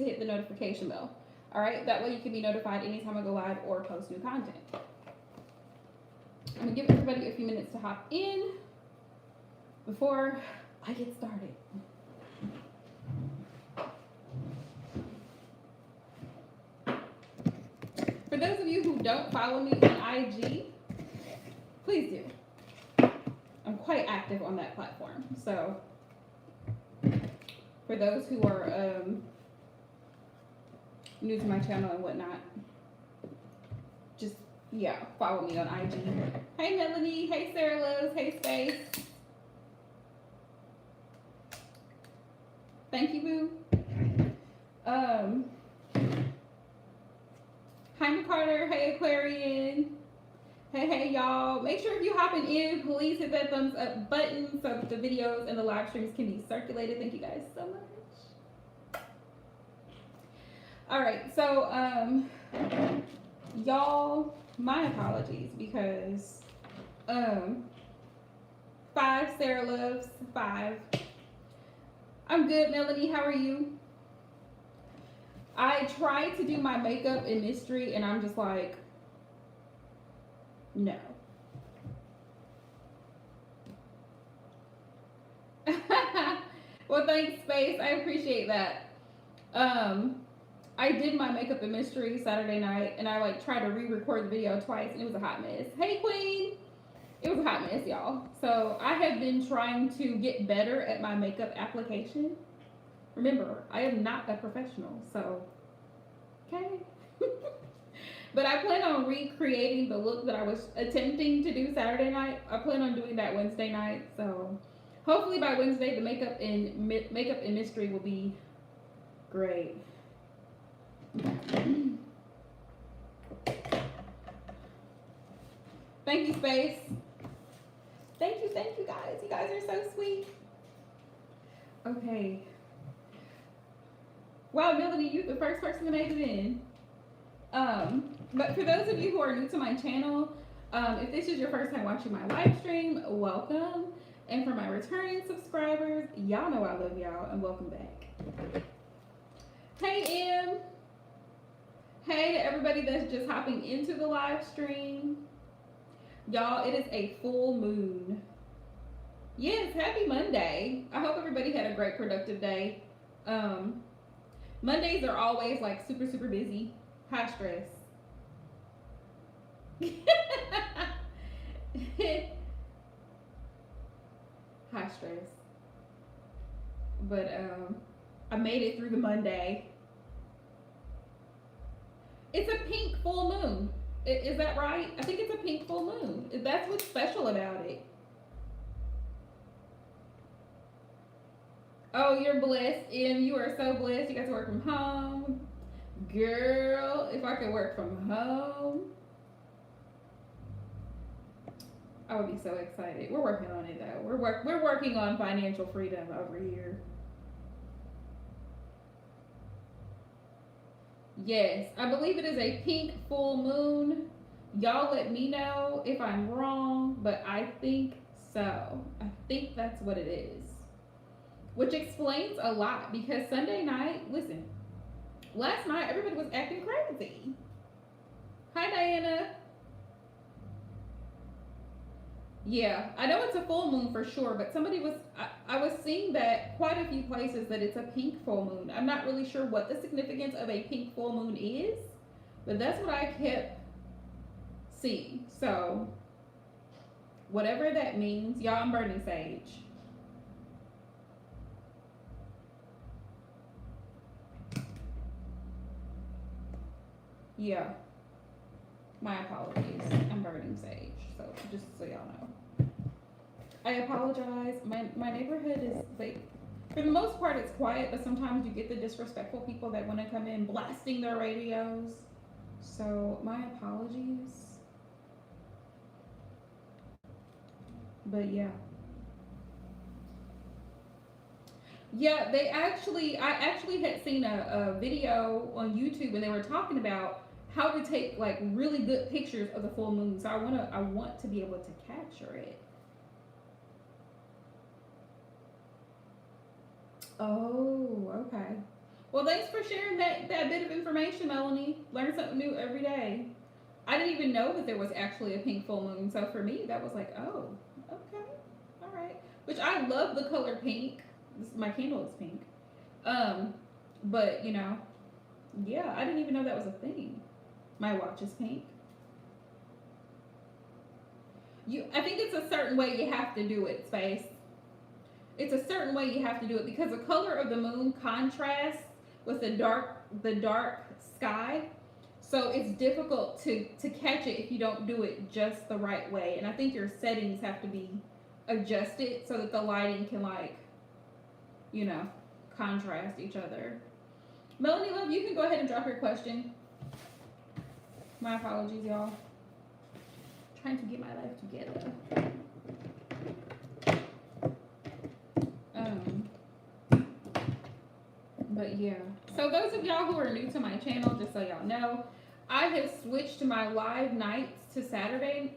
hit the notification bell. All right, that way you can be notified anytime I go live or post new content. I'm gonna give everybody a few minutes to hop in before I get started. For those of you who don't follow me on IG, please do. I'm quite active on that platform. So for those who are new to my channel and whatnot, just, yeah, follow me on IG. Hey Melanie, hey Sarah Lowe's, hey Space. Thank you, boo. Hi McCarter, hey Aquarian. Hey y'all. Make sure if you're hopping in, please hit that thumbs up button so that the videos and the live streams can be circulated. Thank you guys so much. All right, so y'all, my apologies because 5 Sarah Loves 5. I'm good, Melanie. How are you? I tried to do my makeup in mystery and I'm just like, no. Well, thanks, Space. I appreciate that. I did my makeup in mystery Saturday night and I like tried to re-record the video twice and it was a hot mess. Hey, Queen. It was a hot mess, y'all. So I have been trying to get better at my makeup application. Remember, I am not a professional, so, okay. But I plan on recreating the look that I was attempting to do Saturday night. I plan on doing that Wednesday night, so hopefully by Wednesday the makeup and mystery will be great. Thank you, Space. Thank you guys. You guys are so sweet. Okay. Wow, Melody, you're the first person that made it in. But for those of you who are new to my channel, if this is your first time watching my live stream, welcome. And for my returning subscribers, y'all know I love y'all and welcome back. Hey, Em. Hey to everybody that's just hopping into the live stream. Y'all, it is a full moon. Yes, happy Monday. I hope everybody had a great productive day. Mondays are always like super busy, high stress. High stress. But I made it through the Monday. It's a pink full moon. Is that right? I think it's a pink full moon. That's what's special about it. Oh, you're blessed, Em. You are so blessed. You got to work from home. Girl, if I could work from home, I would be so excited. We're working on it though. We're working on financial freedom over here. Yes, I believe it is a pink full moon. Y'all let me know if I'm wrong, but I think so. I think that's what it is. Which explains a lot because Sunday night, listen, last night everybody was acting crazy. Hi, Diana. Yeah, I know it's a full moon for sure, but I was seeing that quite a few places that it's a pink full moon. I'm not really sure what the significance of a pink full moon is, but that's what I kept seeing. So, whatever that means, y'all, I'm burning sage. Yeah, my apologies. I'm burning sage, so just so y'all know. I apologize. My neighborhood is like, for the most part, it's quiet, but sometimes you get the disrespectful people that want to come in blasting their radios. So my apologies. But yeah. Yeah, I actually had seen a video on YouTube and they were talking about how to take like really good pictures of the full moon. So I want to be able to capture it. Oh, okay. Well, thanks for sharing that bit of information, Melanie. Learn something new every day. I didn't even know that there was actually a pink full moon. So for me, that was like, oh, okay, all right. Which I love the color pink. My candle is pink. Um, but you know, yeah, I didn't even know that was a thing. My watch is pink. I think it's a certain way you have to do it, Space. It's a certain way you have to do it because the color of the moon contrasts with the dark sky. So it's difficult to catch it if you don't do it just the right way. And I think your settings have to be adjusted so that the lighting can, like, you know, contrast each other. Melanie Love, you can go ahead and drop your question. My apologies, y'all. Trying to get my life together. But yeah. So those of y'all who are new to my channel, just so y'all know, I have switched my live nights to Saturdays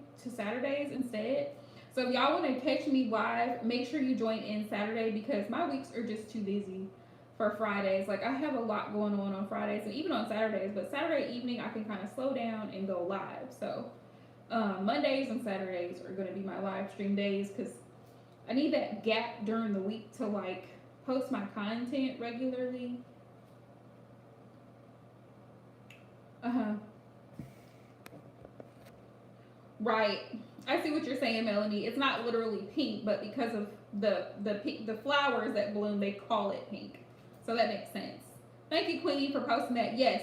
instead. So if y'all want to catch me live, make sure you join in Saturday because my weeks are just too busy for Fridays. Like, I have a lot going on Fridays and even on Saturdays, but Saturday evening I can kind of slow down and go live. So Mondays and Saturdays are going to be my live stream days because I need that gap during the week to, like, post my content regularly. Right. I see what you're saying, Melanie. It's not literally pink, but because of the flowers that bloom, they call it pink. So that makes sense. Thank you, Queenie, for posting that. Yes.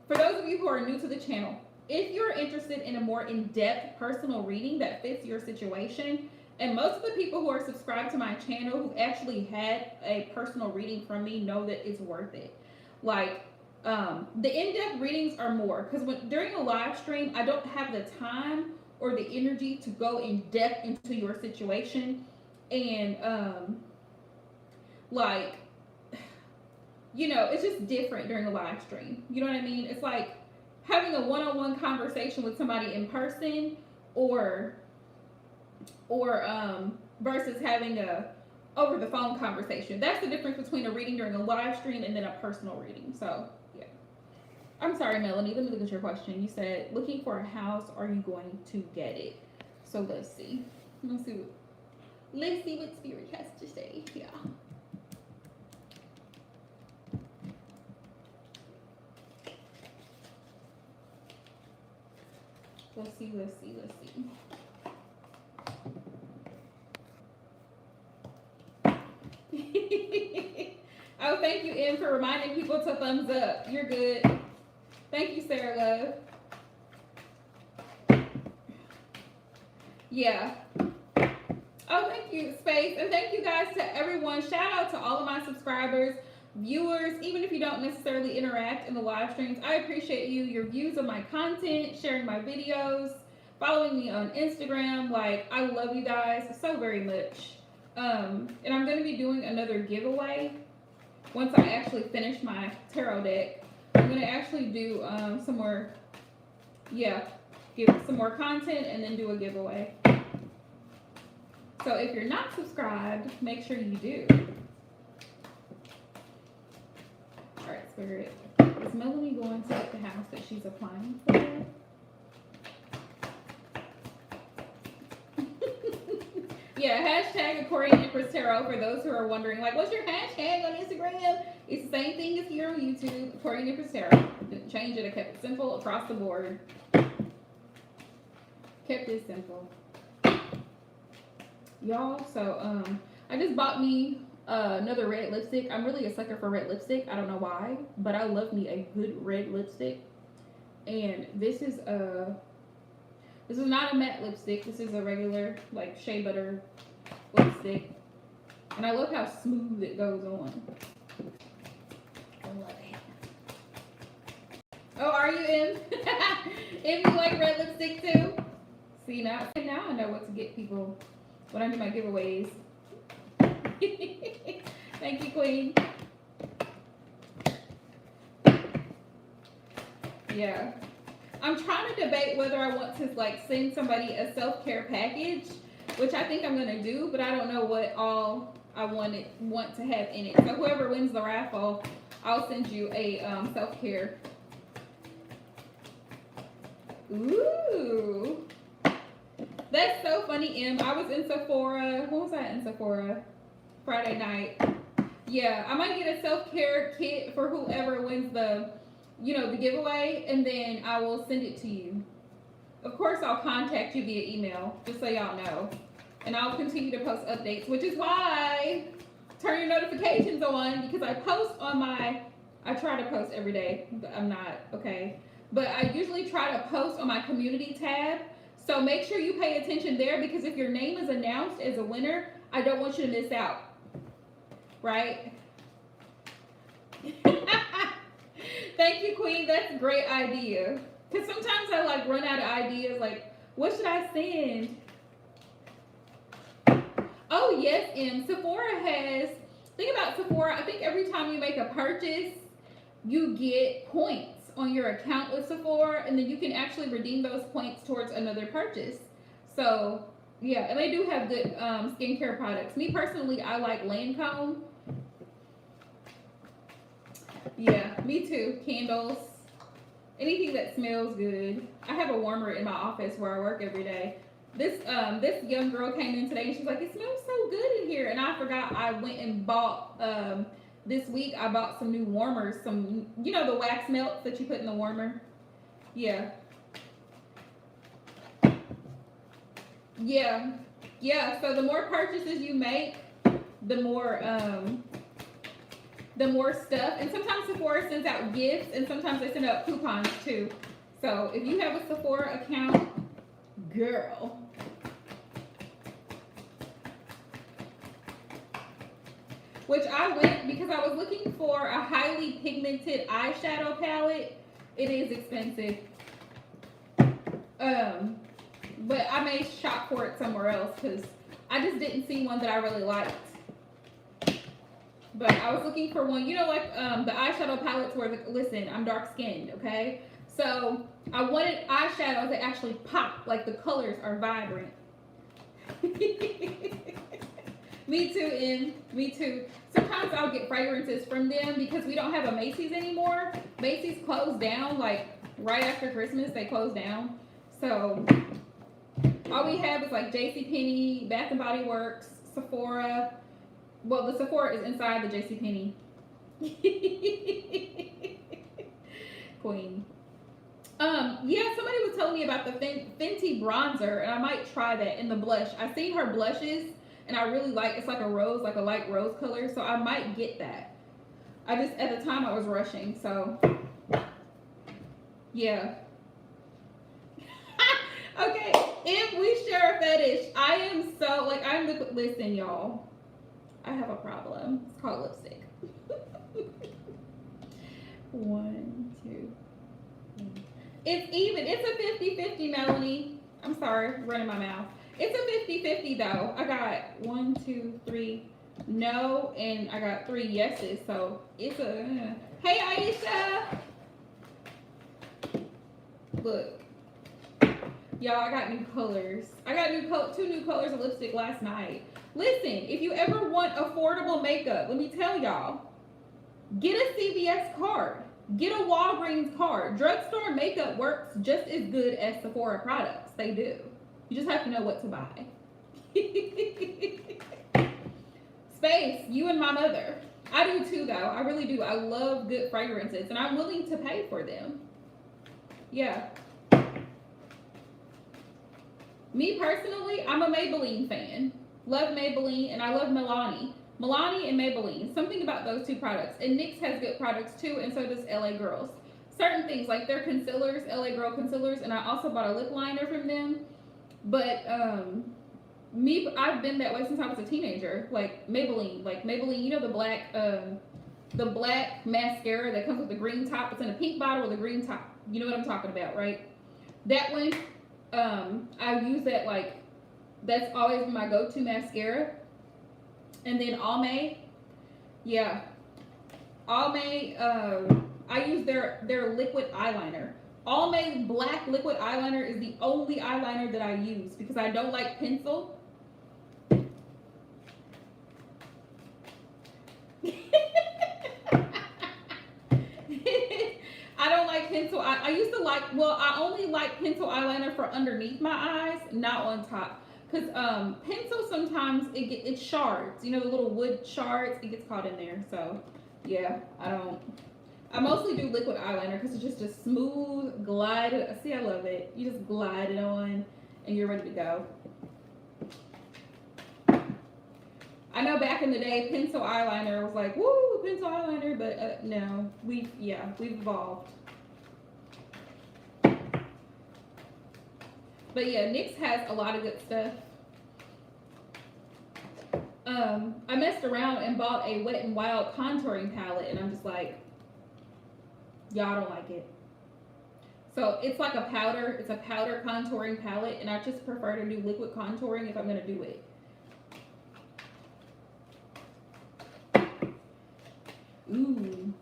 For those of you who are new to the channel, if you're interested in a more in-depth personal reading that fits your situation, and most of the people who are subscribed to my channel who actually had a personal reading from me know that it's worth it. Like, the in-depth readings are more because during a live stream, I don't have the time or the energy to go in depth into your situation, and like, you know, it's just different during a live stream. You know what I mean? It's like having a one-on-one conversation with somebody in person, or versus having a over the phone conversation. That's the difference between a reading during a live stream and then a personal reading. So yeah. I'm sorry, Melanie. Let me look at your question. You said looking for a house. Are you going to get it? So let's see. Let's see what Spirit has to say. Yeah. Let's see. Oh, thank you, M, for reminding people to thumbs up. You're good. Thank you, Sarah Love. Yeah. Oh, thank you, Space. And thank you guys to everyone. Shout out to all of my subscribers, viewers, even if you don't necessarily interact in the live streams. I appreciate you, your views of my content, sharing my videos, following me on Instagram. Like, I love you guys so very much. And I'm going to be doing another giveaway once I actually finish my tarot deck. I'm going to actually do some more, give some more content and then do a giveaway. So if you're not subscribed, make sure you do. All right, Spirit. Is Melanie going to get the house that she's applying for? Yeah, hashtag Aquarian Empress Tarot for those who are wondering, like, what's your hashtag on Instagram? It's the same thing as here on YouTube, Aquarian Empress Tarot. Didn't change it. I kept it simple across the board. Kept it simple. Y'all, so I just bought me another red lipstick. I'm really a sucker for red lipstick. I don't know why, but I love me a good red lipstick. And this is not a matte lipstick. This is a regular, like, shea butter lipstick. And I love how smooth it goes on. I love it. Oh, are you in? If you like red lipstick too? See, now I know what to get people when I do my giveaways. Thank you, Queen. Yeah. I'm trying to debate whether I want to, like, send somebody a self-care package, which I think I'm going to do, but I don't know what all I want to have in it. So whoever wins the raffle, I'll send you a self-care. Ooh. That's so funny, Em. I was in Sephora. When was I in Sephora? Friday night. Yeah, I might get a self-care kit for whoever wins the, the giveaway, and then I will send it to you. Of course, I'll contact you via email, just so y'all know. And I'll continue to post updates, which is why turn your notifications on, because I post on I try to post every day, but I'm not, okay? But I usually try to post on my community tab. So make sure you pay attention there, because if your name is announced as a winner, I don't want you to miss out. Right? Thank you, Queen. That's a great idea. Because sometimes I like run out of ideas. Like, what should I send? Oh, yes, Em. Sephora has, think about Sephora. I think every time you make a purchase, you get points on your account with Sephora, and then you can actually redeem those points towards another purchase. So, yeah, and they do have good skincare products. Me personally, I like Lancome. Yeah, me too. Candles. Anything that smells good. I have a warmer in my office where I work every day. This young girl came in today and she's like, it smells so good in here. And I forgot I went and bought, this week I bought some new warmers. Some, the wax melts that you put in the warmer. Yeah. Yeah. Yeah, so the more purchases you make, the more stuff. And sometimes Sephora sends out gifts, and sometimes they send out coupons too. So if you have a Sephora account, girl. Which I went because I was looking for a highly pigmented eyeshadow palette. It is expensive. But I may shop for it somewhere else because I just didn't see one that I really liked. But I was looking for one, like the eyeshadow palettes where, listen, I'm dark skinned, okay? So I wanted eyeshadows that actually pop, like the colors are vibrant. Me too, Em. Me too. Sometimes I'll get fragrances from them because we don't have a Macy's anymore. Macy's closed down, like right after Christmas, they closed down. So all we have is like JCPenney, Bath & Body Works, Sephora. Well, the Sephora is inside the JCPenney. Queen. Yeah, somebody was telling me about the Fenty bronzer, and I might try that in the blush. I've seen her blushes, and I really like, it's like a rose, like a light rose color, so I might get that. At the time I was rushing, so, yeah. Okay, if we share a fetish, I am so, like, listen, y'all. I have a problem. It's called lipstick. 1, 2, 3. It's even. It's a 50-50, Melanie. I'm sorry, running my mouth. It's a 50-50 though. I got 1, 2, 3 no, and I got 3 yeses. So it's a. Hey, Aisha. Look, y'all. I got new colors. I got 2 new colors of lipstick last night. Listen, if you ever want affordable makeup, let me tell y'all, get a CVS card. Get a Walgreens card. Drugstore makeup works just as good as Sephora products. They do. You just have to know what to buy. Space, you and my mother. I do too, though. I really do. I love good fragrances, and I'm willing to pay for them. Yeah. Me personally, I'm a Maybelline fan. Love Maybelline, and I love Milani. Milani and Maybelline. Something about those 2 products. And NYX has good products too, and so does LA Girls. Certain things, like their concealers, LA Girl concealers, and I also bought a lip liner from them. But I've been that way since I was a teenager. Like Maybelline, the black mascara that comes with the green top. It's in a pink bottle with a green top. You know what I'm talking about, right? That one, I use that, like, that's always been my go-to mascara. And then Almay, yeah, Almay, I use their liquid eyeliner. Almay black liquid eyeliner is the only eyeliner that I use because I don't like pencil. pencil. I used to like, well, I only like pencil eyeliner for underneath my eyes, not on top. Because pencil sometimes it shards. You know, the little wood shards, it gets caught in there. So, yeah, I mostly do liquid eyeliner because it's just a smooth glide. See, I love it. You just glide it on and you're ready to go. I know back in the day, pencil eyeliner was like, woo, pencil eyeliner, but no, we've evolved. But yeah, NYX has a lot of good stuff. I messed around and bought a Wet n Wild contouring palette, and I'm just like, y'all don't like it. So it's like a powder, it's a powder contouring palette, and I just prefer to do liquid contouring if I'm gonna do it. Ooh.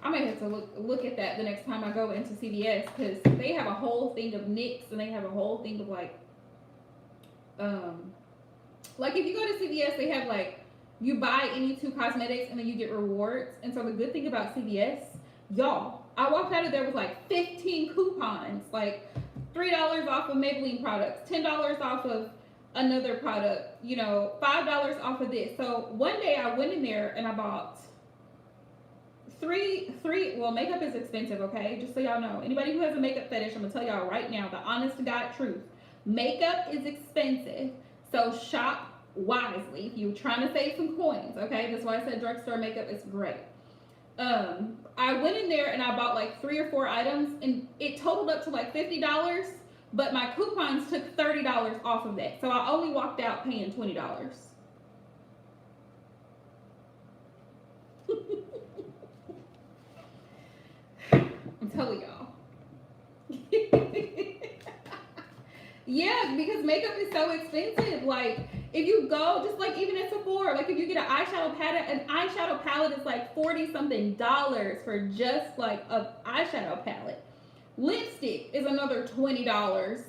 I might have to look at that the next time I go into CVS, because they have a whole thing of NYX and they have a whole thing of like if you go to CVS, they have like, you buy any 2 cosmetics and then you get rewards. And so the good thing about CVS, y'all, I walked out of there with like 15 coupons, like $3 off of Maybelline products, $10 off of another product, you know, $5 off of this. So one day I went in there and I bought three, well, makeup is expensive, okay? Just so y'all know. Anybody who has a makeup fetish, I'm gonna tell y'all right now, the honest to God truth. Makeup is expensive, so shop wisely if you're trying to save some coins, okay? That's why I said drugstore makeup is great. I went in there and I bought like 3 or 4 items, and it totaled up to like $50, but my coupons took $30 off of that, so I only walked out paying $20. I'm telling y'all. Yeah, because makeup is so expensive. Like, if you go, just like even at Sephora, like if you get an eyeshadow palette is like $40-something for just like an eyeshadow palette. Lipstick is another $20.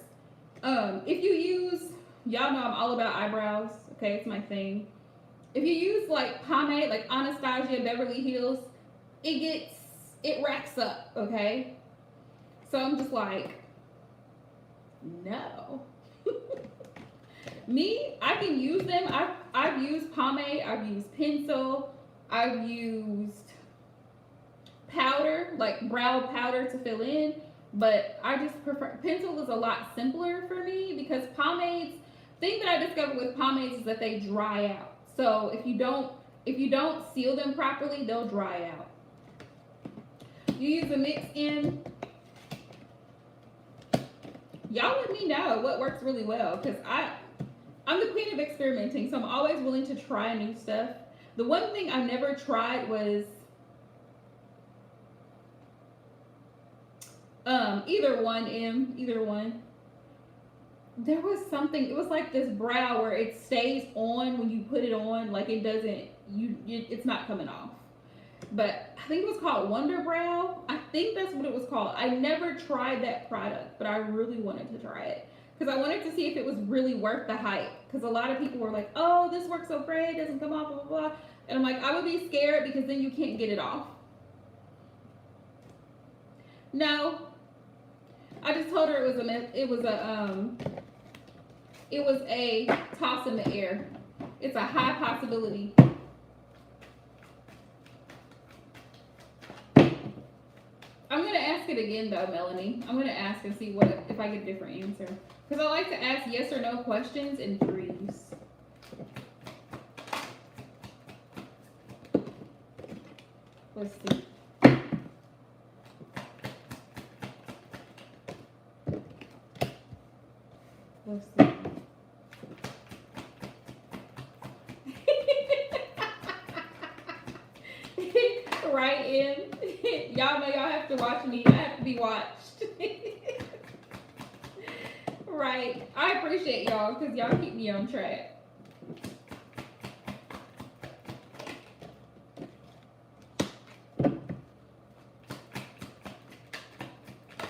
If you use, y'all know I'm all about eyebrows, okay, it's my thing. If you use like pomade, like Anastasia Beverly Hills, it racks up, okay? So I'm just like, no. Me, I can use them. I've used pomade, I've used pencil, I've used powder, like brow powder to fill in, but I just prefer, pencil is a lot simpler for me because pomades, thing that I discovered with pomades is that they dry out. So if you don't seal them properly, they'll dry out. You use a mix in. Y'all let me know what works really well, because I'm the queen of experimenting, so I'm always willing to try new stuff. The one thing I never tried was either one. There was something, it was like this brow where it stays on when you put it on, like it doesn't, it's not coming off. But I think it was called Wonder Brow. I think that's what it was called. I never tried that product, but I really wanted to try it because I wanted to see if it was really worth the hype. Because a lot of people were like, oh, this works so great, it doesn't come off, blah, blah, blah. And I'm like, I would be scared because then you can't get it off. No. I just told her it was a toss in the air. It's a high possibility. I'm going to ask it again though, Melanie. I'm going to ask and see if I get a different answer. Because I like to ask yes or no questions in threes. Let's see. Let's see. Right in. Y'all know y'all have to watch me. I have to be watched. Right. I appreciate y'all because y'all keep me on track.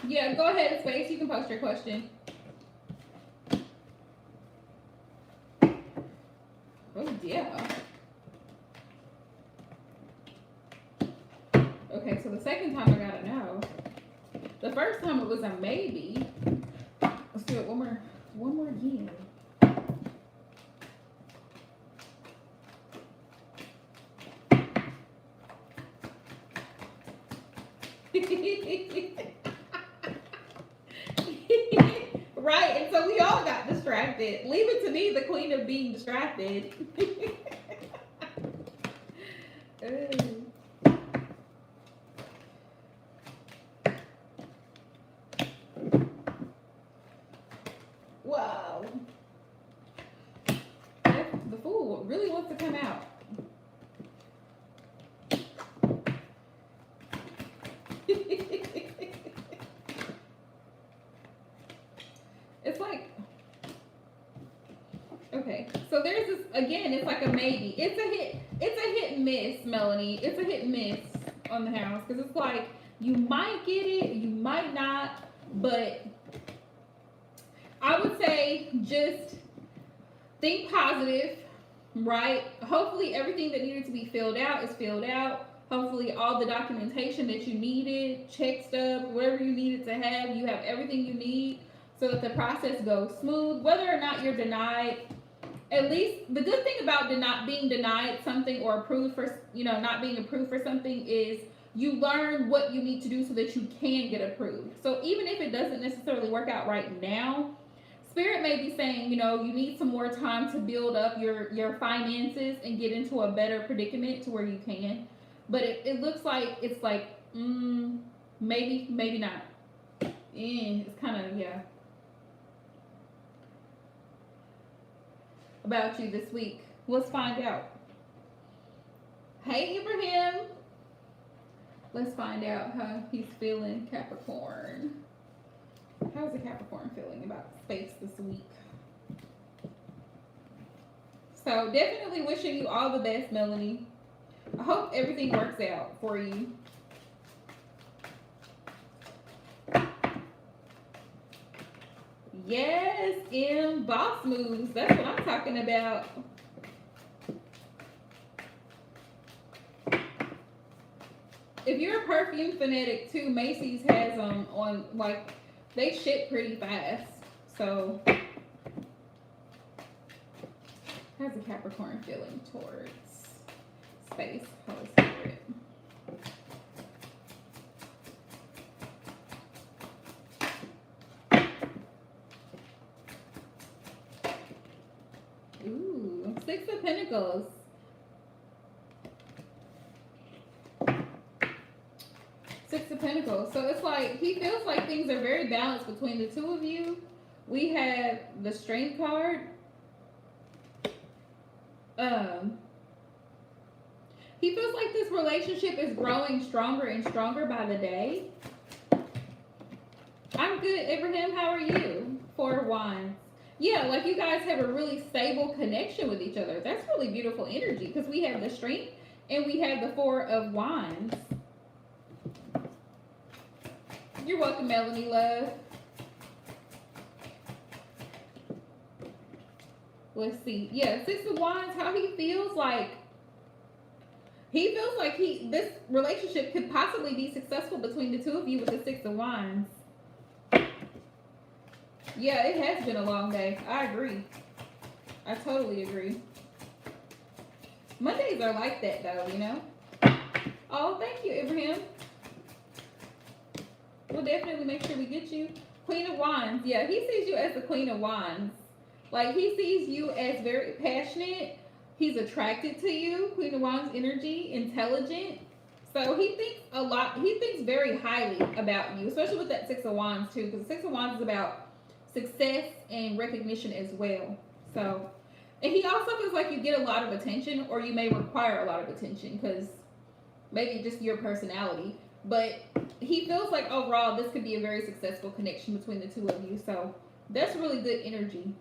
Yeah, go ahead, Space. You can post your question. Oh, yeah. Okay, so the second time I gotta know. The first time it was a maybe. Let's do it one more again. Right, and so we all got distracted. Leave it to me, the queen of being distracted. Wow. The fool really wants to come out. It's like, okay, so there's this, again, it's like a maybe. It's a hit and miss, Melanie. It's a hit and miss on the house, because it's like, you might get it, you might not, but I would say just think positive, right? Hopefully everything that needed to be filled out is filled out. Hopefully all the documentation that you needed, check stuff, whatever you needed to have, you have everything you need so that the process goes smooth. Whether or not you're denied, at least the good thing about being denied something or approved for, not being approved for something is you learn what you need to do so that you can get approved. So even if it doesn't necessarily work out right now, Spirit may be saying, you need some more time to build up your finances and get into a better predicament to where you can. But it looks like it's like, maybe not. It's kind of, yeah. About you this week. Let's find out. Hey, Ibrahim. Let's find out how he's feeling, Capricorn. How's the Capricorn feeling about space this week? So definitely wishing you all the best, Melanie. I hope everything works out for you. Yes, M boss moves. That's what I'm talking about. If you're a perfume fanatic too, Macy's has them on, like, they ship pretty fast. So how's the Capricorn feeling towards space, Holy Spirit? Ooh, Six of Pentacles. Six of Pentacles. So it's like he feels like things are very balanced between the two of you. We have the Strength card. He feels like this relationship is growing stronger and stronger by the day. I'm good, Abraham. How are you? Four of Wands. Yeah, like you guys have a really stable connection with each other. That's really beautiful energy because we have the Strength and we have the Four of Wands. You're welcome, Melanie, love. Let's see. Yeah, Six of Wands, how he feels like this relationship could possibly be successful between the two of you with the Six of Wands. Yeah, it has been a long day. I agree. I totally agree. Mondays are like that though, Oh, thank you, Abraham. We'll definitely make sure we get you. Queen of Wands. Yeah, he sees you as the Queen of Wands. Like, he sees you as very passionate. He's attracted to you. Queen of Wands energy, intelligent. So he thinks a lot. He thinks very highly about you, especially with that Six of Wands too, because the Six of Wands is about success and recognition as well. So, and he also feels like you get a lot of attention, or you may require a lot of attention because maybe just your personality. But he feels like overall this could be a very successful connection between the two of you. So that's really good energy.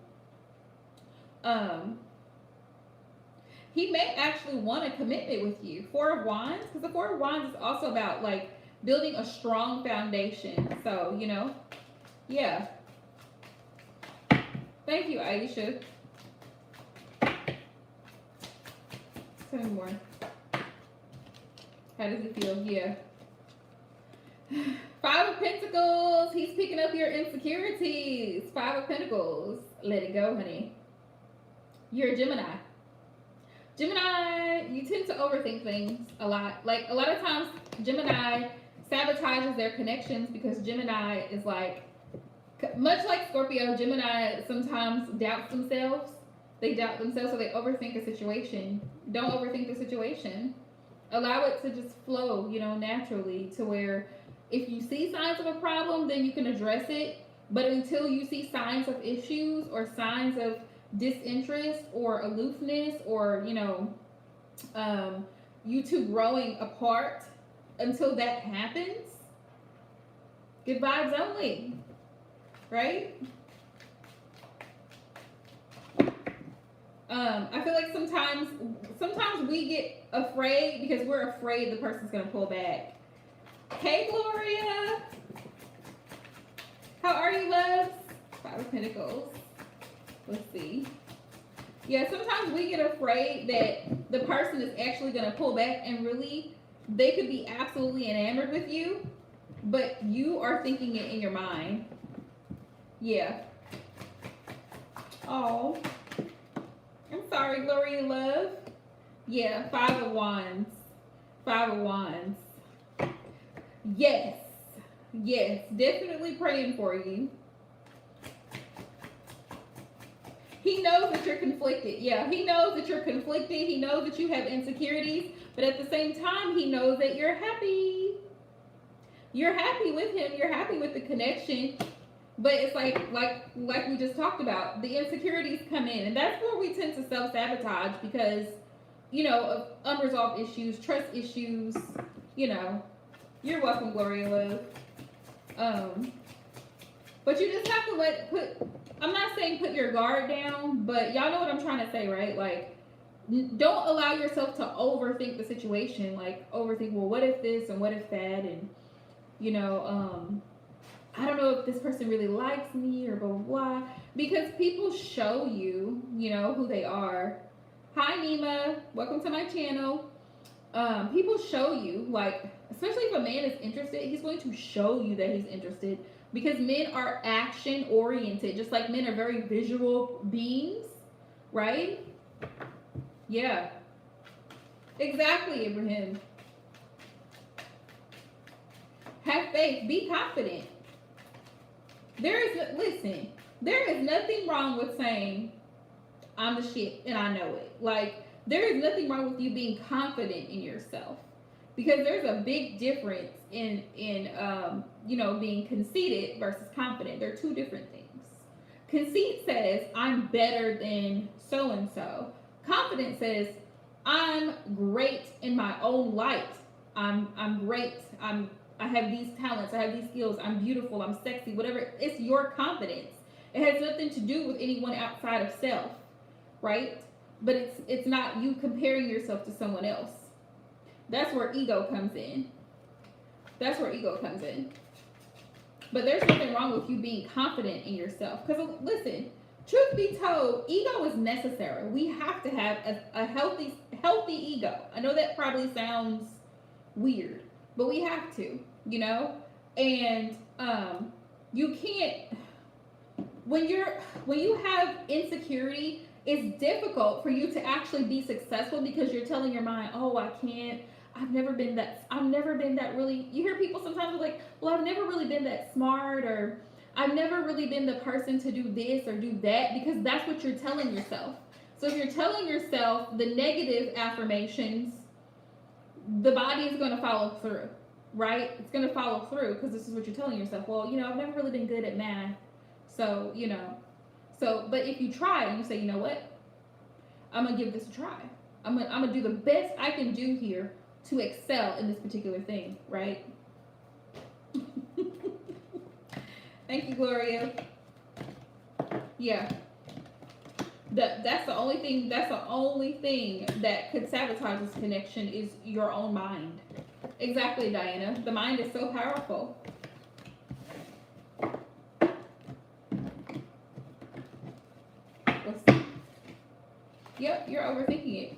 He may actually want a commitment with you. Four of Wands, because the Four of Wands is also about like building a strong foundation. So, yeah. Thank you, Aisha. Tell me more. How does he feel? Yeah. Five of Pentacles. He's picking up your insecurities. Five of Pentacles. Let it go, honey. You're a Gemini. Gemini, you tend to overthink things a lot. Like, a lot of times, Gemini sabotages their connections because Gemini is like, much like Scorpio, Gemini sometimes doubts themselves. They doubt themselves, so they overthink a situation. Don't overthink the situation. Allow it to just flow, you know, naturally, to where if you see signs of a problem, then you can address it. But until you see signs of issues or signs of disinterest or aloofness or, you know, you two growing apart, until that happens, good vibes only, right? I feel like sometimes we get afraid because we're afraid the person's gonna pull back. Hey, Gloria, how are you, loves? Five of Pentacles. Let's see. Yeah, sometimes we get afraid that the person is actually gonna pull back, and really, they could be absolutely enamored with you, but you are thinking it in your mind. Yeah. Oh. I'm sorry, Gloria, love. Yeah, Five of Wands. Five of Wands. Yes. Yes, definitely praying for you. He knows that you're conflicted. Yeah, he knows that you're conflicted. He knows that you have insecurities. But at the same time, he knows that you're happy. You're happy with him. You're happy with the connection. But it's like we just talked about, the insecurities come in, and that's where we tend to self-sabotage because, you know, of unresolved issues, trust issues, you know. You're welcome, Gloria love. But you just have to I'm not saying put your guard down, but y'all know what I'm trying to say, right? Like, don't allow yourself to overthink the situation. Like, overthink, well, what if this and what if that, and, you know, I don't know if this person really likes me or blah, blah, blah. Because people show you, you know, who they are. Hi, Nima. Welcome to my channel. People show you, like, especially if a man is interested, he's going to show you that he's interested. Because men are action-oriented. Just like men are very visual beings. Right? Yeah. Exactly, Abraham. Have faith. Be confident. There is nothing wrong with saying, I'm the shit and I know it. Like, there is nothing wrong with you being confident in yourself. Because there's a big difference in you know, being conceited versus confident. They're two different things. Conceit says, I'm better than so-and-so. Confidence says, I'm great in my own light. I'm great. I have these talents, I have these skills, I'm beautiful, I'm sexy, whatever. It's your confidence. It has nothing to do with anyone outside of self, right? But it's not you comparing yourself to someone else. That's where ego comes in. That's where ego comes in. But there's nothing wrong with you being confident in yourself. Because listen, truth be told, ego is necessary. We have to have a healthy ego. I know that probably sounds weird, but we have to, you know? And you can't, when you have insecurity, it's difficult for you to actually be successful because you're telling your mind, oh, I can't, I've never been that really, you hear people sometimes like, well, I've never really been that smart, or I've never really been the person to do this or do that, because that's what you're telling yourself. So if you're telling yourself the negative affirmations, the body is going to follow through, right? It's going to follow through because this is what you're telling yourself. Well, you know, I've never really been good at math. So, you know, but if you try and you say, you know what, I'm going to give this a try. I'm going to do the best I can do here to excel in this particular thing, right? Thank you, Gloria. Yeah. That's the only thing that could sabotage this connection is your own mind. Exactly, Diana. The mind is so powerful. Let's see. Yep, you're overthinking it.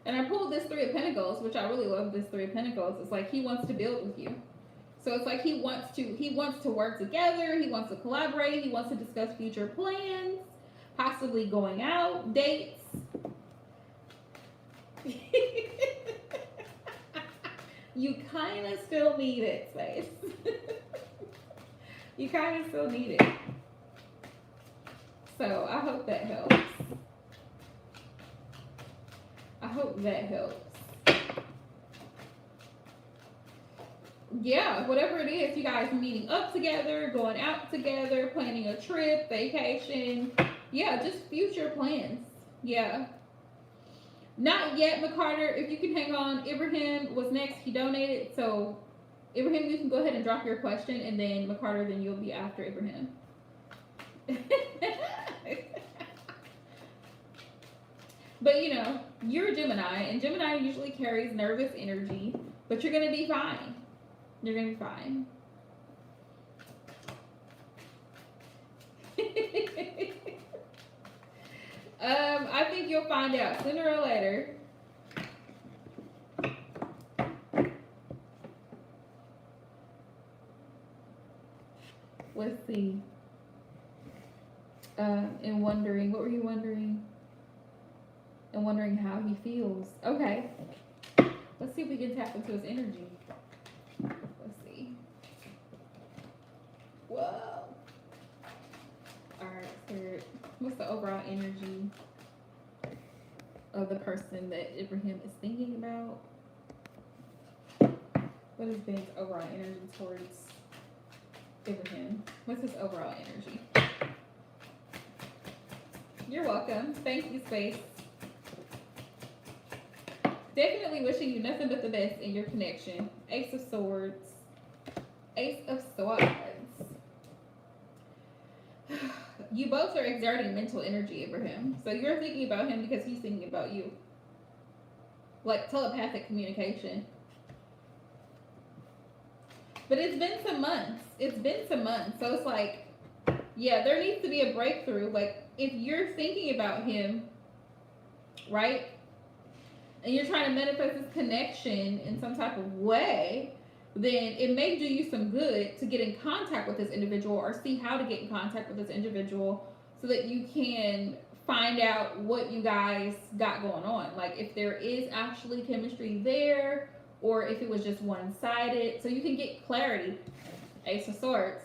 And I pulled this Three of Pentacles, which I really love this Three of Pentacles. It's like he wants to build with you. So it's like he wants to work together, he wants to collaborate, he wants to discuss future plans, possibly going out, dates. You kind of still need it, Space. You kind of still need it. So I hope that helps. I hope that helps. Yeah, whatever it is, you guys meeting up together, going out together, planning a trip, vacation. Yeah, just future plans. Yeah. Not yet, McCarter. If you can hang on, Ibrahim was next. He donated. So, Ibrahim, you can go ahead and drop your question, and then McCarter, then you'll be after Ibrahim. But you know, you're a Gemini, and Gemini usually carries nervous energy, but you're going to be fine. You're going to be fine. I think you'll find out sooner or later. Let's see. And wondering, what were you wondering? And wondering how he feels. Okay. Let's see if we can tap into his energy. Let's see. Whoa. Alright, Spirit. What's the overall energy of the person that Ibrahim is thinking about? What is Ben's overall energy towards Ibrahim? What's his overall energy? You're welcome. Thank you, Space. Definitely wishing you nothing but the best in your connection. Ace of Swords. Ace of Swords. You both are exerting mental energy, Ibrahim. So you're thinking about him because he's thinking about you. Like telepathic communication. But it's been some months. It's been some months. So it's like, yeah, there needs to be a breakthrough. Like, if you're thinking about him, right? And you're trying to manifest this connection in some type of way, then it may do you some good to get in contact with this individual or see how to get in contact with this individual so that you can find out what you guys got going on. Like if there is actually chemistry there or if it was just one-sided. So you can get clarity. Ace of Swords.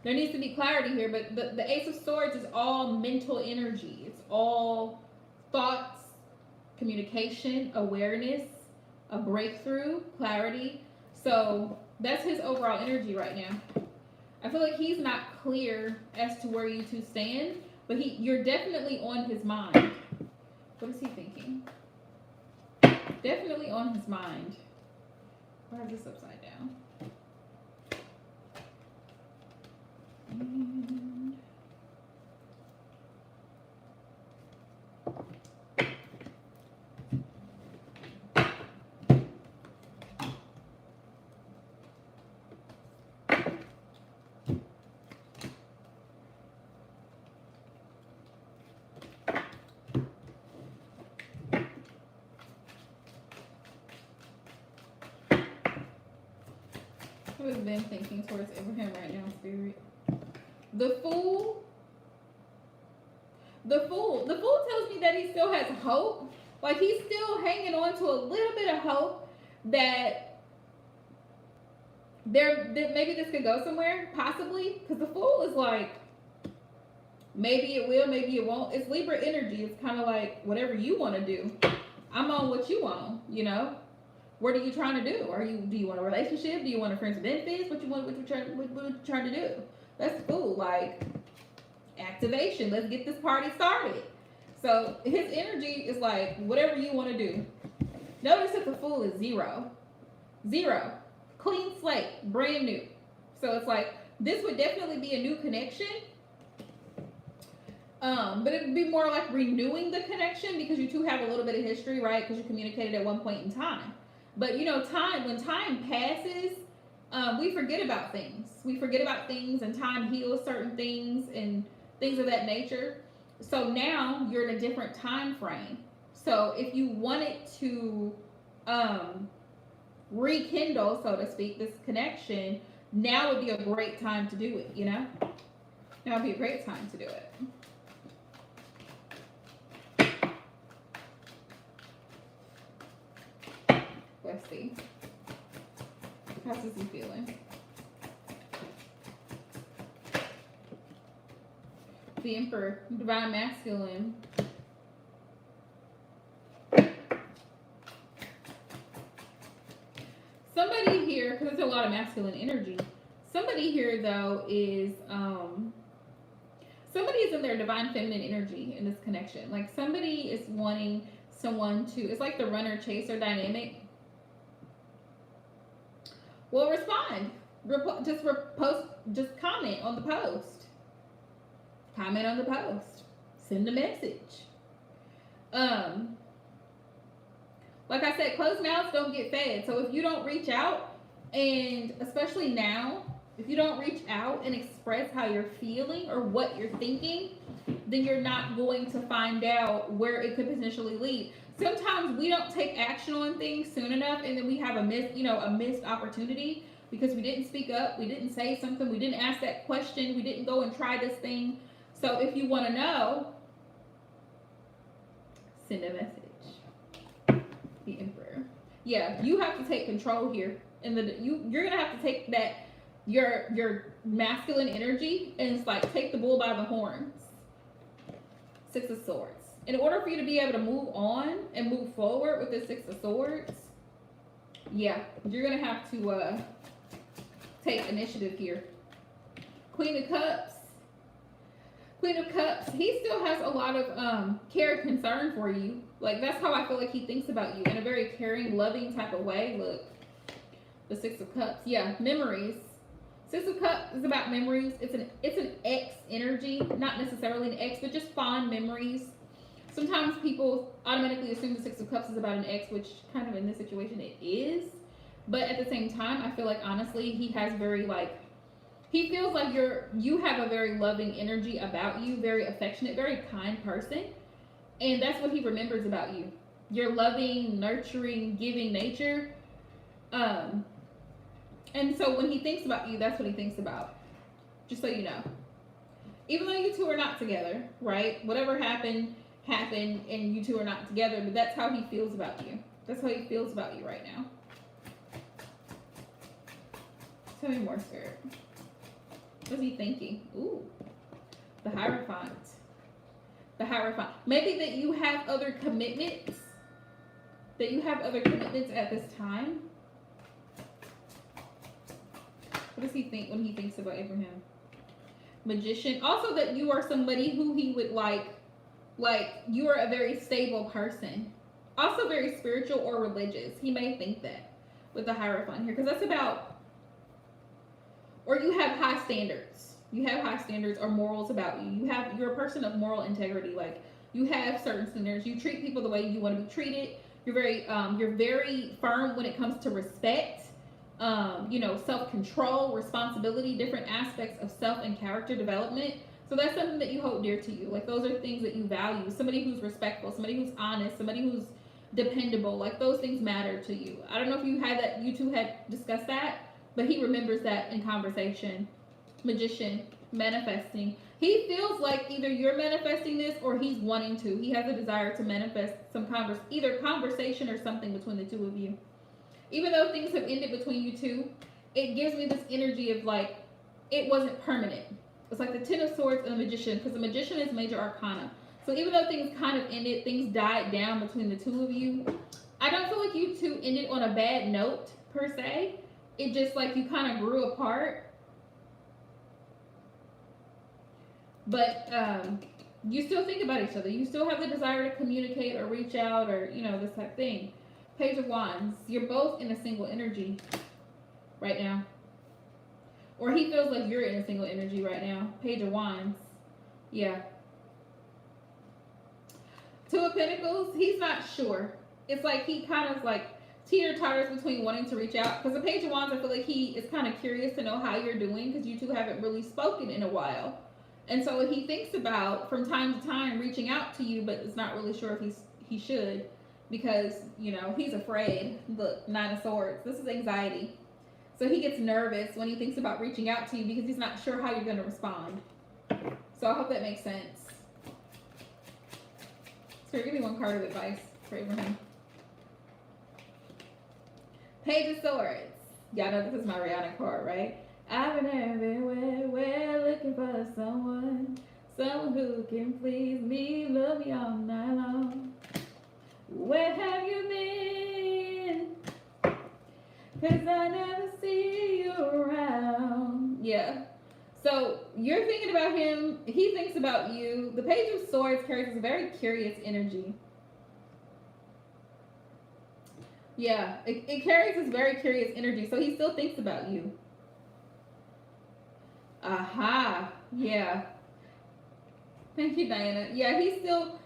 There needs to be clarity here, but the Ace of Swords is all mental energy. It's all thoughts, communication, awareness, a breakthrough, clarity. So that's his overall energy right now. I feel like he's not clear as to where you two stand, but you're definitely on his mind. What is he thinking? Definitely on his mind. Why is this upside down? What has been thinking towards Abraham right now, Spirit? The Fool. The Fool tells me that he still has hope. Like he's still hanging on to a little bit of hope that maybe this could go somewhere, possibly. Because the Fool is like, maybe it will, maybe it won't. It's Libra energy. It's kind of like whatever you want to do. I'm on what you want, you know? What are you trying to do? Do you want a relationship? Do you want a friends with benefits? What you trying to do? That's cool. Like activation. Let's get this party started. So his energy is like whatever you want to do. Notice that the Fool is 0. 0. Clean slate, brand new. So it's like this would definitely be a new connection. But it would be more like renewing the connection because you two have a little bit of history, right? Because you communicated at one point in time. But you know, when time passes, we forget about things. We forget about things, and time heals certain things and things of that nature. So now you're in a different time frame. So if you wanted to rekindle, so to speak, this connection, now would be a great time to do it, you know? Now would be a great time to do it. Let's see. How's this feeling? The Emperor, Divine Masculine. Somebody here, because there's a lot of masculine energy. Somebody here, though, is somebody is in their divine feminine energy in this connection. Like somebody is wanting someone to. It's like the runner chaser dynamic. Well, respond. Just comment on the post. Comment on the post. Send a message. Like I said, closed mouths don't get fed. So if you don't reach out, and especially now, if you don't reach out and express how you're feeling or what you're thinking, then you're not going to find out where it could potentially lead. Sometimes we don't take action on things soon enough, and then we have a missed opportunity because we didn't speak up, we didn't say something, we didn't ask that question, we didn't go and try this thing. So if you want to know, send a message. The Emperor. Yeah, you have to take control here, and you're gonna have to take that your masculine energy and it's like take the bull by the horns. Six of Swords. In order for you to be able to move on and move forward with the Six of Swords, yeah, you're gonna have to take initiative here. Queen of Cups. Queen of Cups, he still has a lot of care and concern for you. Like, that's how I feel like he thinks about you, in a very caring, loving type of way. Look, the Six of Cups. Yeah, memories. Six of Cups is about memories. It's an ex energy, not necessarily an ex, but just fond memories. Sometimes people automatically assume the Six of Cups is about an ex, which kind of in this situation it is. But at the same time, I feel like honestly, he has very he feels like you have a very loving energy about you, very affectionate, very kind person. And that's what he remembers about you. Your loving, nurturing, giving nature. And so when he thinks about you, that's what he thinks about. Just so you know. Even though you two are not together, right? Whatever happened, and you two are not together, but that's how he feels about you. That's how he feels about you right now. Tell me more, Spirit. What's he thinking? Ooh, the Hierophant. The Hierophant. Maybe that you have other commitments. That you have other commitments at this time. What does he think when he thinks about Abraham? Magician. Also that you are somebody who he would like you are a very stable person. Also very spiritual or religious. He may think that with the Hierophant here. Because that's about... Or you have high standards. You have high standards or morals about you. You're a person of moral integrity. Like, you have certain standards. You treat people the way you want to be treated. You're very firm when it comes to respect. Self-control, responsibility, different aspects of self and character development. So that's something that you hold dear to you. Like, those are things that you value. Somebody who's respectful, somebody who's honest, somebody who's dependable. Like, those things matter to you. I don't know if you two had discussed that, but he remembers that in conversation. Magician, manifesting. He feels like either you're manifesting this or he's wanting to. He has a desire to manifest some either conversation or something between the two of you. Even though things have ended between you two, it gives me this energy of like, it wasn't permanent. It's like the Ten of Swords and the Magician, because the Magician is major arcana. So even though things kind of ended, things died down between the two of you, I don't feel like you two ended on a bad note, per se. It just like you kind of grew apart. But you still think about each other. You still have the desire to communicate or reach out or, this type of thing. Page of Wands. You're both in a single energy right now. Or he feels like you're in a single energy right now. Page of Wands. Yeah. Two of Pentacles. He's not sure. It's like he kind of like teeter-totters between wanting to reach out. Because the Page of Wands, I feel like he is kind of curious to know how you're doing because you two haven't really spoken in a while. And so he thinks about, from time to time, reaching out to you, but is not really sure if he should. because, you know, he's afraid. Look, Nine of Swords. This is anxiety. So he gets nervous when he thinks about reaching out to you because he's not sure how you're going to respond. So I hope that makes sense. So give me one card of advice for Abraham. Page of Swords. Y'all know this is my Rihanna card, right? I've been everywhere looking for someone who can please me, love me all night long. Where have you been? 'Cause I never see you around. Yeah. So you're thinking about him. He thinks about you. The Page of Swords carries a very curious energy. Yeah, it carries this very curious energy. So he still thinks about you. Aha. Yeah. Thank you, Diana. Yeah, he's still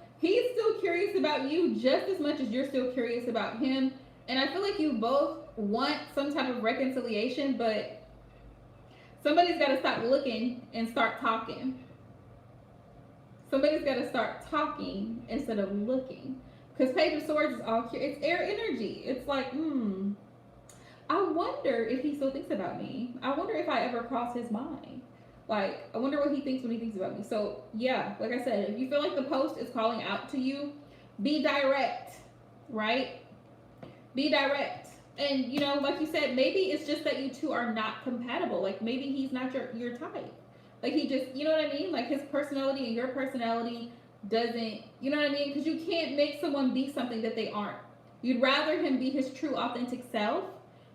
curious about you just as much as you're still curious about him. And I feel like you both want some type of reconciliation, but somebody's got to stop looking and start talking. Somebody's got to start talking instead of looking. Because Page of Swords is all it's air energy. It's like, I wonder if he still thinks about me. I wonder if I ever cross his mind. Like, I wonder what he thinks when he thinks about me. So, yeah, like I said, if you feel like the post is calling out to you, be direct, right? Be direct. And, you know, like you said, maybe it's just that you two are not compatible. Like, maybe he's not your type. Like, he just, you know what I mean? Like, his personality and your personality doesn't, you know what I mean? Because you can't make someone be something that they aren't. You'd rather him be his true, authentic self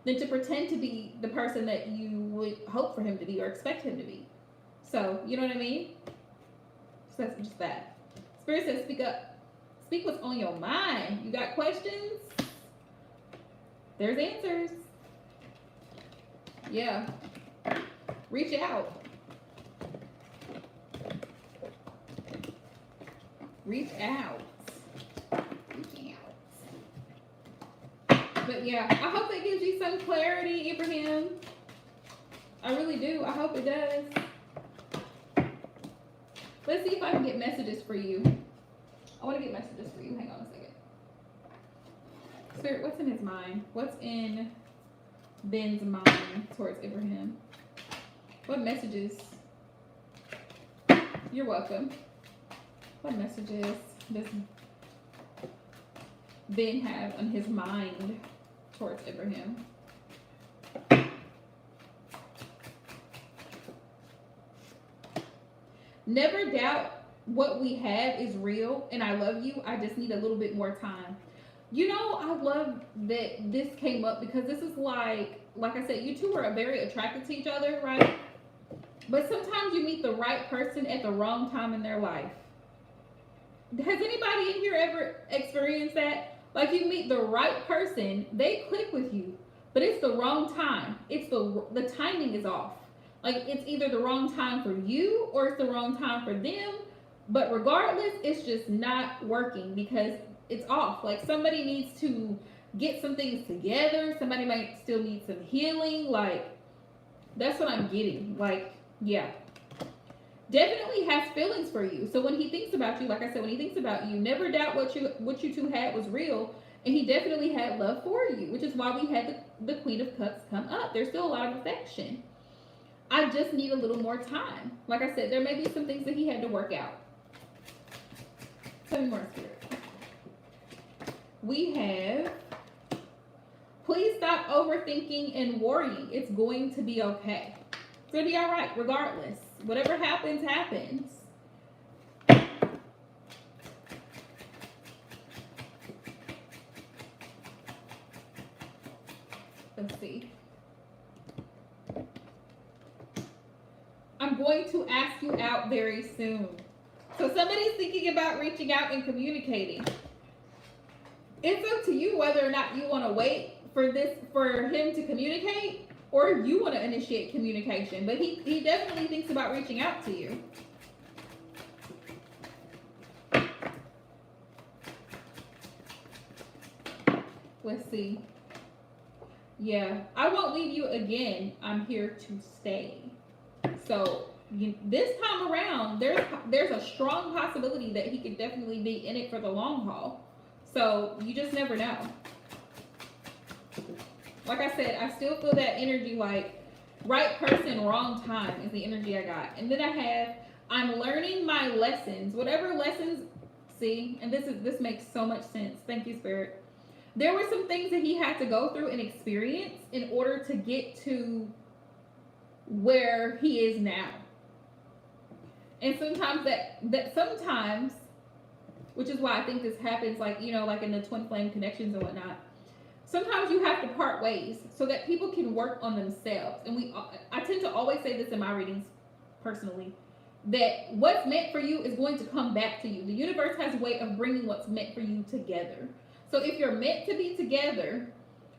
than to pretend to be the person that you would hope for him to be or expect him to be. So, you know what I mean? So that's just that. Spirit says, speak up. Speak what's on your mind. You got questions? There's answers. Yeah. Reach out. Reach out. Reach out. But yeah, I hope that gives you some clarity, Abraham. I really do. I hope it does. Let's see if I can get messages for you. I want to get messages for you. Hang on a second. Spirit, what's in his mind? What's in Ben's mind towards Abraham? What messages? You're welcome. What messages does Ben have on his mind towards Abraham? Never doubt what we have is real, and I love you. I just need a little bit more time. You know, I love that this came up because this is like I said, you two are very attracted to each other, right? But sometimes you meet the right person at the wrong time in their life. Has anybody in here ever experienced that? Like, you meet the right person, they click with you, but it's the wrong time. It's the timing is off. Like, it's either the wrong time for you or it's the wrong time for them. But regardless, it's just not working because it's off. Like, somebody needs to get some things together. Somebody might still need some healing. Like, that's what I'm getting. Like, yeah. Definitely has feelings for you. So when he thinks about you, like I said, when he thinks about you, never doubt what you two had was real. And he definitely had love for you, which is why we had the Queen of Cups come up. There's still a lot of affection. I just need a little more time. Like I said, there may be some things that he had to work out. Tell me more, Spirit. We have, please stop overthinking and worrying. It's going to be okay. It's going to be all right, regardless. Whatever happens, happens. Let's see. I'm going to ask you out very soon. So somebody's thinking about reaching out and communicating. It's up to you whether or not you want to wait for him to communicate, or you want to initiate communication. But he definitely thinks about reaching out to you. Let's see. Yeah, I won't leave you again. I'm here to stay. So this time around, there's a strong possibility that he could definitely be in it for the long haul. So you just never know. Like I said, I still feel that energy, like right person, wrong time is the energy I got. And then I have, I'm learning my lessons. Whatever lessons, see, and this makes so much sense. Thank you, Spirit. There were some things that he had to go through and experience in order to get to where he is now. And sometimes sometimes, which is why I think this happens, like, you know, like in the twin flame connections and whatnot, sometimes you have to part ways so that people can work on themselves. And I tend to always say this in my readings personally, that what's meant for you is going to come back to you. The universe has a way of bringing what's meant for you together. So if you're meant to be together,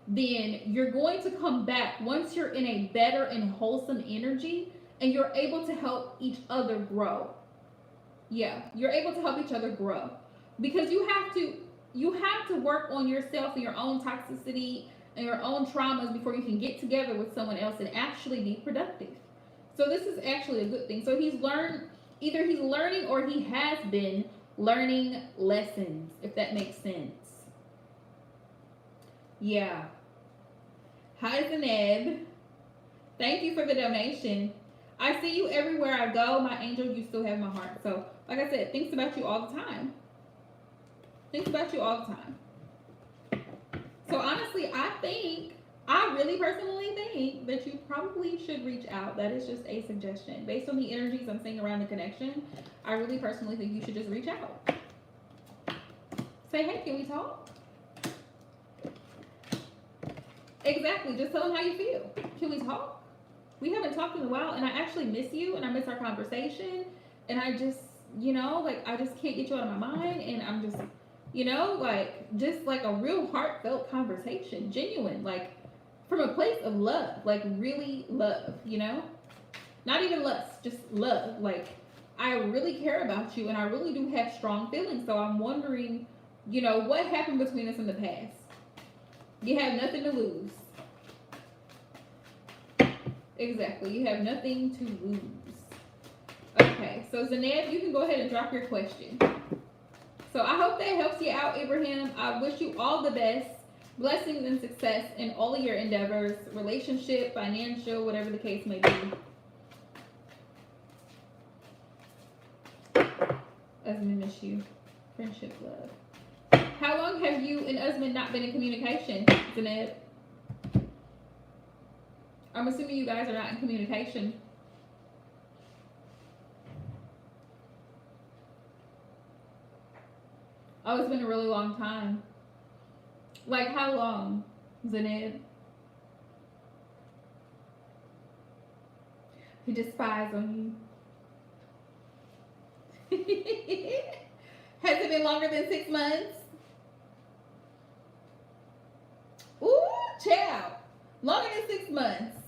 then you're going to come back once you're in a better and wholesome energy and you're able to help each other grow. Yeah, you're able to help each other grow. Because you have to work on yourself and your own toxicity and your own traumas before you can get together with someone else and actually be productive. So this is actually a good thing. So either he's learning or he has been learning lessons, if that makes sense. Yeah. Hi, Zaneb. Thank you for the donation. I see you everywhere I go. My angel, you still have my heart. So, like I said, thinks about you all the time. Thinks about you all the time. So, honestly, I really personally think that you probably should reach out. That is just a suggestion. Based on the energies I'm seeing around the connection, I really personally think you should just reach out. Say, hey, can we talk? Exactly. Just tell them how you feel. Can we talk? We haven't talked in a while, and I actually miss you, and I miss our conversation, and I just, you know, like, I just can't get you out of my mind, and I'm just, you know, like, just like a real heartfelt conversation, genuine, like, from a place of love, like, really love, you know? Not even lust, just love. Like, I really care about you, and I really do have strong feelings, so I'm wondering, you know, what happened between us in the past? You have nothing to lose. Exactly. You have nothing to lose. Okay. So, Zaneb, you can go ahead and drop your question. So, I hope that helps you out, Abraham. I wish you all the best. Blessings and success in all of your endeavors. Relationship, financial, whatever the case may be. Usman, miss you. Friendship, love. How long have you and Usman not been in communication, Zaneb? I'm assuming you guys are not in communication. Oh, it's been a really long time. Like, how long, Zaneb? He just spies on you. Has it been longer than 6 months? Ooh, child. Longer than 6 months.